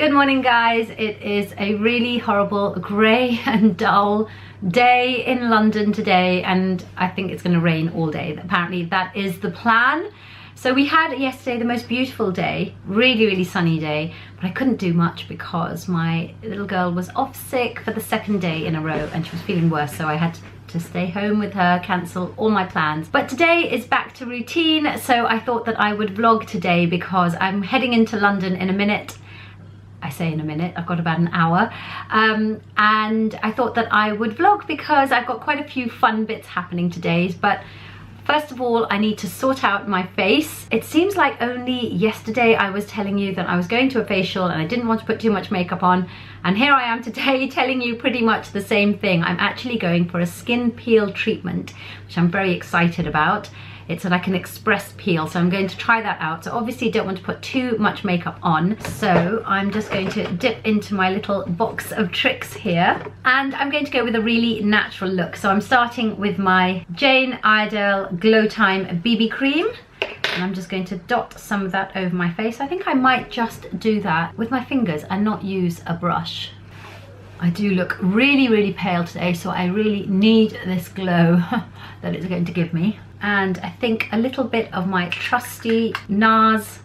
Good morning, guys. It is a really horrible grey and dull day in London today, and I think it's going to rain all day. Apparently that is the plan. So we had yesterday the most beautiful day, really sunny day, but I couldn't do much because my little girl was off sick for the second day in a row and she was feeling worse, so I had to stay home with her, cancel all my plans. But today is back to routine, so I thought that I would vlog today because I'm heading into London in a minute. I say in a minute, I've got about an hour, and I thought that I would vlog because I've got quite a few fun bits happening today. But first of all, I need to sort out my face. It seems like only yesterday I was telling you that I was going to a facial and I didn't want to put too much makeup on, and here I am today telling you pretty much the same thing. I'm actually going for a skin peel treatment, which I'm very excited about. It's like an express peel, so I'm going to try that out. So obviously don't want to put too much makeup on, so I'm just going to dip into my little box of tricks here, and I'm going to go with a really natural look. So I'm starting with my Jane Iredale Glow Time BB cream, and I'm just going to dot some of that over my face. I think I might just do that with my fingers and not use a brush. I do look really pale today, so I really need this glow that it's going to give me. And I think a little bit of my trusty NARS,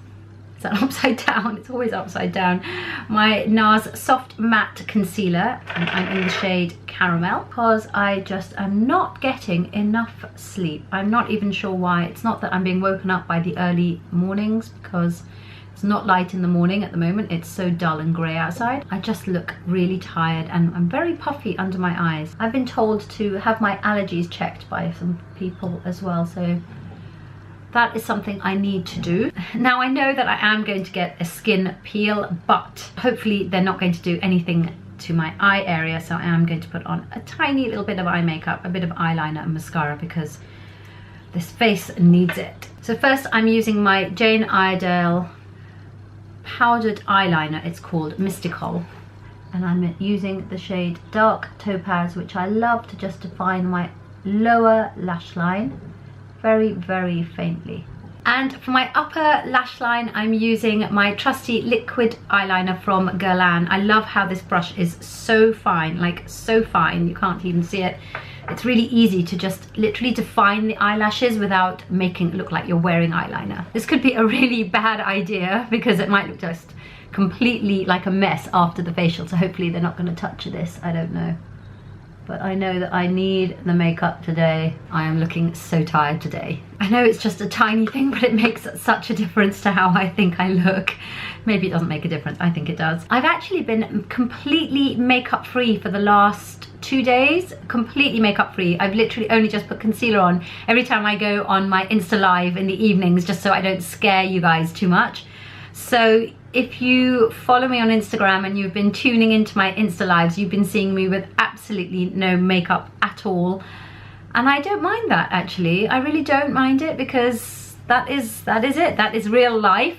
is that upside down? It's always upside down. My NARS Soft Matte Concealer, and I'm in the shade Caramel, because I just am not getting enough sleep. I'm not even sure why. It's not that I'm being woken up by the early mornings, because it's not light in the morning at the moment. It's so dull and grey outside. I just look really tired and I'm very puffy under my eyes. I've been told to have my allergies checked by some people as well, so that is something I need to do. Now I know that I am going to get a skin peel, but hopefully they're not going to do anything to my eye area, so I am going to put on a tiny little bit of eye makeup, a bit of eyeliner and mascara, because this face needs it. So first I'm using my Jane Iredale powdered eyeliner. It's called Mystical, and I'm using the shade Dark Topaz, which I love to just define my lower lash line very faintly. And for my upper lash line, I'm using my trusty liquid eyeliner from Guerlain. I love how this brush is so fine, like so fine, you can't even see it. It's really easy to just literally define the eyelashes without making it look like you're wearing eyeliner. This could be a really bad idea because it might look just completely like a mess after the facial, so hopefully they're not going to touch this, I don't know. But I know that I need the makeup today. I am looking so tired today. I know it's just a tiny thing, but it makes such a difference to how I think I look. Maybe it doesn't make a difference, I think it does. I've actually been completely makeup free for the last 2 days, completely makeup free. I've literally only just put concealer on every time I go on my Insta Live in the evenings, just so I don't scare you guys too much. So if you follow me on Instagram and you've been tuning into my Insta Lives, you've been seeing me with absolutely no makeup at all. And I don't mind that, actually. I really don't mind it, because that is it. That is real life.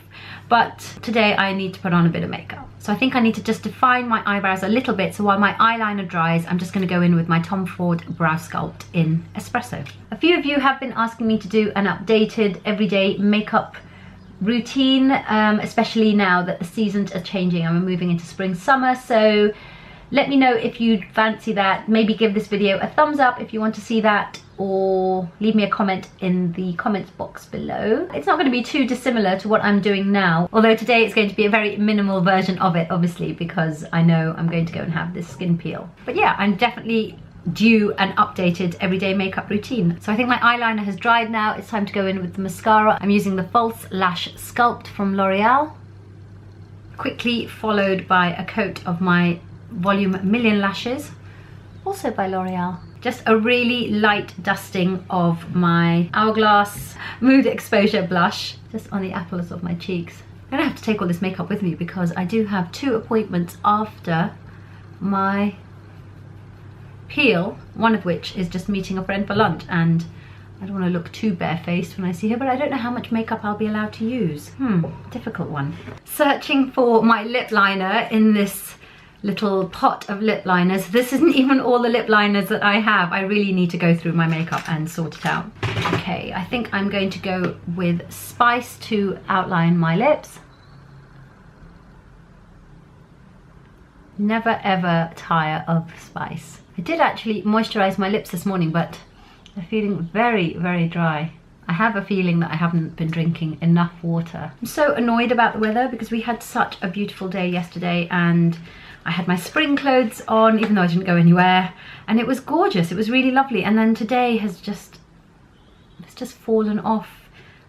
But today I need to put on a bit of makeup. So I think I need to just define my eyebrows a little bit. So while my eyeliner dries, I'm just going to go in with my Tom Ford Brow Sculpt in Espresso. A few of you have been asking me to do an updated everyday makeup routine, especially now that the seasons are changing and we're moving into spring summer. So let me know if you fancy that. Maybe give this video a thumbs up if you want to see that, or leave me a comment in the comments box below. It's not going to be too dissimilar to what I'm doing now, although today it's going to be a very minimal version of it, obviously, because I know I'm going to go and have this skin peel. But yeah, I'm definitely due an updated everyday makeup routine. So I think my eyeliner has dried now. It's time to go in with the mascara. I'm using the False Lash Sculpt from L'Oreal, quickly followed by a coat of my Volume Million Lashes, also by L'Oreal. Just a really light dusting of my Hourglass Mood Exposure blush, just on the apples of my cheeks. I'm gonna have to take all this makeup with me because I do have 2 appointments after my peel, one of which is just meeting a friend for lunch, and I don't want to look too barefaced when I see her, but I don't know how much makeup I'll be allowed to use. Difficult one. Searching for my lip liner in this little pot of lip liners. This isn't even all the lip liners that I have. I really need to go through my makeup and sort it out. Okay, I think I'm going to go with Spice to outline my lips. Never ever tire of spice. I did actually moisturize my lips this morning, but they're feeling very, very dry. I have a feeling that I haven't been drinking enough water. I'm so annoyed about the weather because we had such a beautiful day yesterday and I had my spring clothes on even though I didn't go anywhere, and it was gorgeous. It was really lovely, and then today has just fallen off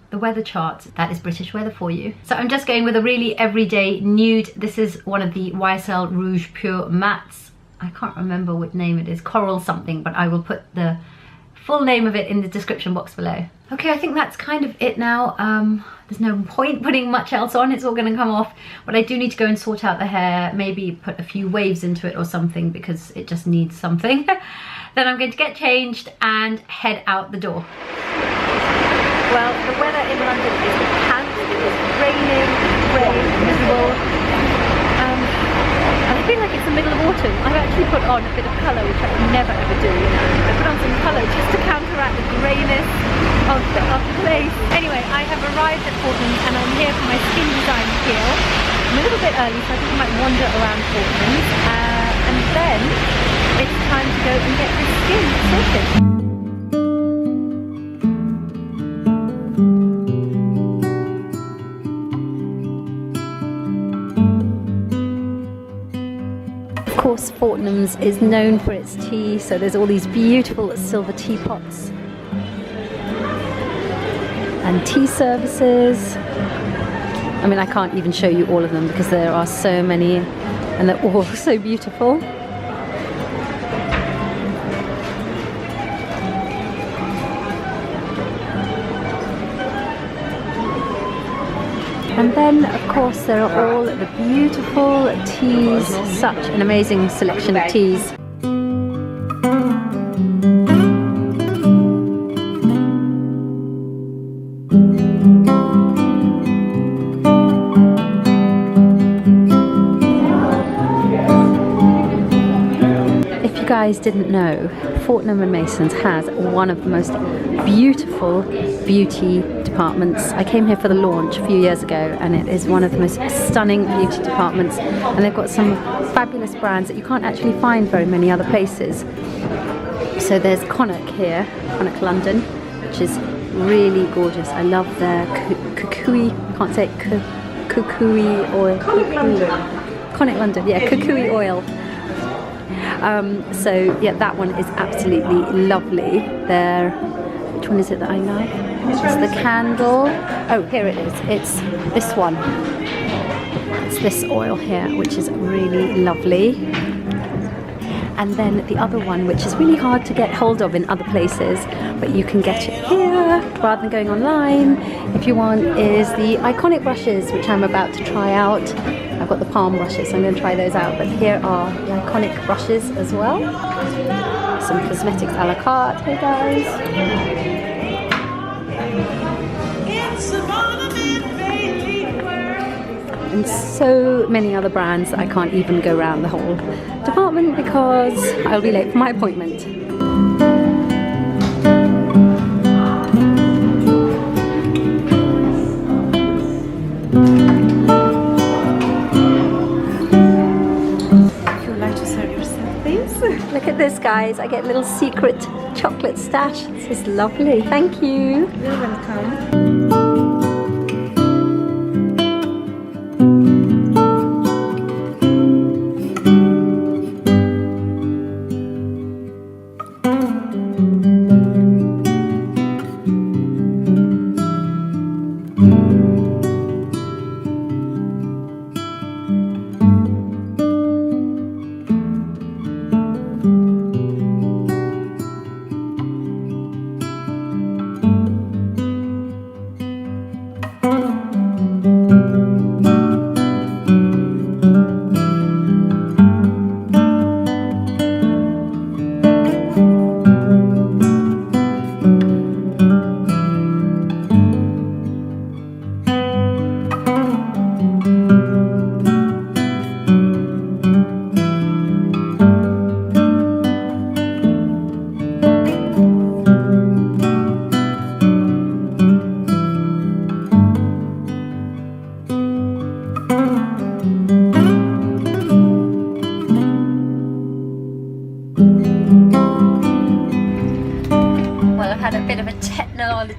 the weather charts. That is British weather for you. So I'm just going with a really everyday nude. This is one of the YSL Rouge Pure Mattes. I can't remember what name it is, Coral something, but I will put the full name of it in the description box below. Okay, I think that's kind of it now. There's no point putting much else on, it's all gonna come off, but I do need to go and sort out the hair, maybe put a few waves into it or something because it just needs something. Then I'm going to get changed and head out the door. Well, the weather in London is pants. It is raining, grey, miserable. I feel like it's the middle of autumn. I've actually put on a bit of colour, which I never ever do. I put on some colour just to counteract the greyness of the place. Anyway, I have arrived at Fortnum and I'm here for my skin design peel. I'm a little bit early, so I think I might wander around Fortnum. And then it's time to go and get the skin sorted. Of course, Fortnum's is known for its tea, so there's all these beautiful silver teapots and tea services. I mean, I can't even show you all of them because there are so many and they're all so beautiful. And then, of course, there are all the beautiful teas, such an amazing selection of teas. If you guys didn't know, Fortnum & Mason's has one of the most beautiful beauty departments. I came here for the launch a few years ago and it is one of the most stunning beauty departments, and they've got some fabulous brands that you can't actually find very many other places. So there's Connacht here, Connacht London, which is really gorgeous. I love their kukui, I can't say it, kukui oil. Connacht London, yeah, kukui oil. So yeah, that one is absolutely lovely. There, which one is it that I like? It's the candle. Oh, here it is. It's this one. It's this oil here, which is really lovely. And then the other one, which is really hard to get hold of in other places, but you can get it here rather than going online if you want, is the iconic brushes, which I'm about to try out. I've got the palm brushes, so I'm going to try those out, but here are the iconic brushes as well. Some cosmetics a la carte. Hey guys. And so many other brands that I can't even go around the whole department because I'll be late for my appointment. If you'd like to serve yourself, please. Look at this, guys. I get a little secret chocolate stash. This is lovely. Thank you. You're welcome.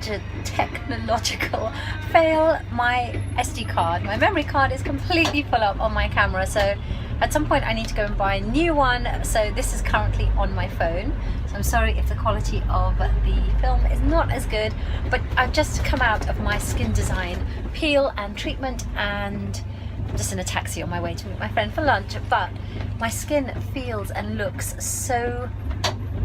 such a technological fail. My SD card, my memory card is completely full up on my camera, so at some point I need to go and buy a new one. So this is currently on my phone, so I'm sorry if the quality of the film is not as good, but I've just come out of my skin design peel and treatment, and I'm just in a taxi on my way to meet my friend for lunch, but my skin feels and looks so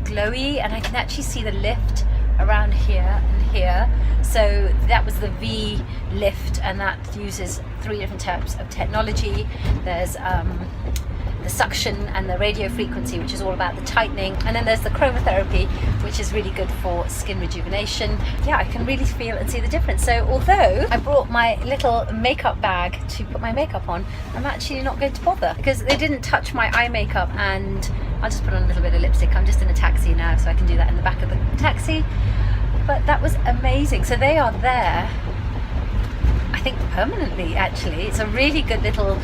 glowy, and I can actually see the lift around here and here. So that was the V lift, and that uses 3 different types of technology. There's the suction and the radio frequency, which is all about the tightening, and then there's the chromotherapy, which is really good for skin rejuvenation. Yeah, I can really feel and see the difference. So although I brought my little makeup bag to put my makeup on, I'm actually not going to bother because they didn't touch my eye makeup, and I'll just put on a little bit of lipstick. I'm just in a taxi now, so I can do that in the back of the taxi. But that was amazing. So they are there, I think permanently actually. It's a really good little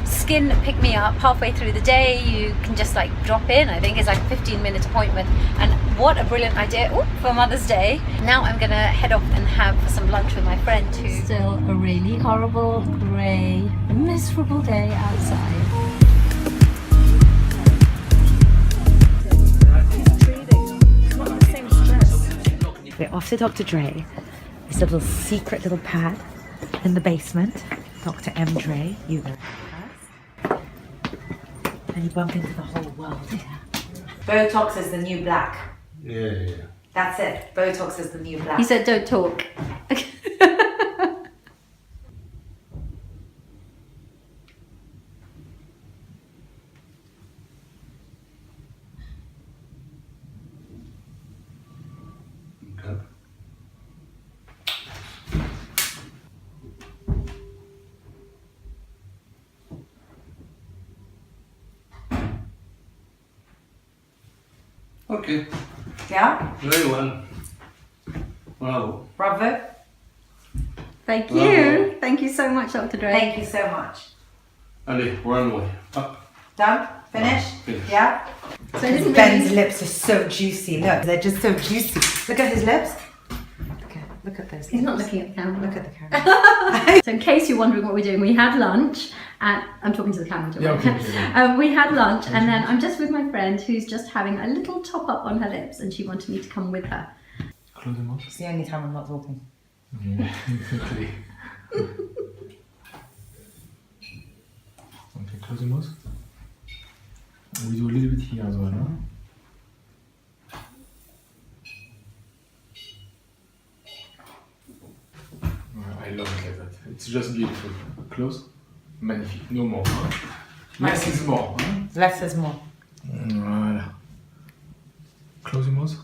skin pick me up halfway through the day. You can just like drop in. I think it's like a 15-minute appointment, and what a brilliant idea for Mother's Day. Now I'm gonna head off and have some lunch with my friend too. Still a really horrible, grey, miserable day outside. We're off to Dr. Dray, this little secret little pad in the basement. Dr. M. Dray, you know us. And you bump into the whole world here. Botox is the new black. Yeah. That's it. Botox is the new black. He said don't talk. Okay. Yeah? Very well. Wow. Bravo. Thank you. Bravo. Thank you so much, Dr. Dray. Thank you so much. Allez, runway. Up. Done? Finished? Finished. Yeah? So Ben's lips are so juicy. Look, they're just so juicy. Look at his lips. Look at this. He's not looking at the camera. Look at the camera. So in case you're wondering what we're doing, we had lunch and I'm talking to the camera. Yeah, okay. We had lunch and then I'm just with my friend who's just having a little top up on her lips, and she wanted me to come with her. Close them up. It's the only time I'm not talking. Yeah, exactly. Okay, close the mouth. We do a little bit here as well, huh? I love it like that. It's just beautiful. Close. Magnifique. No more. Huh? Less is more. Huh? Less is more. Voilà. Close your mouth.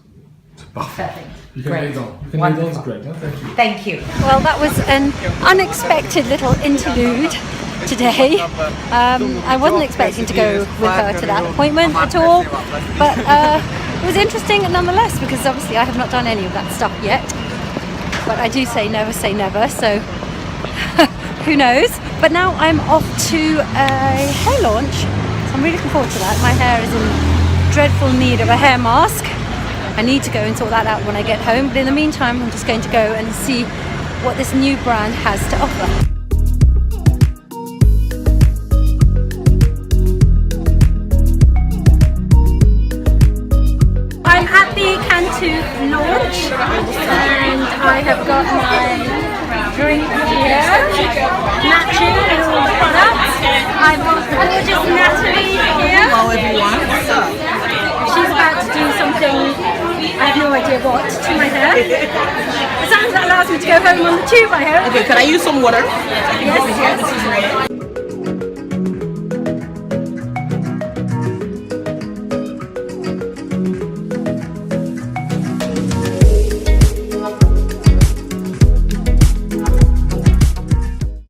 It's perfect. You can Great. lay down. You can lay down. It's great. Huh? Thank you. Thank you. Well, that was an unexpected little interlude today. I wasn't expecting to go with her to that appointment at all, but it was interesting nonetheless, because obviously I have not done any of that stuff yet. But I do say never, so who knows. But now I'm off to a hair launch, so I'm really looking forward to that. My hair is in dreadful need of a hair mask. I need to go and sort that out when I get home, but in the meantime I'm just going to go and see what this new brand has to offer. I'm at the Cantu launch and I have got my drink here, matching with all the products. I've got gorgeous Natalie here. Hello everyone. She's about to do something, I have no idea what, to my hair. As long as that allows me to go home on the tube, I hope. Okay, can I use some water? Yes.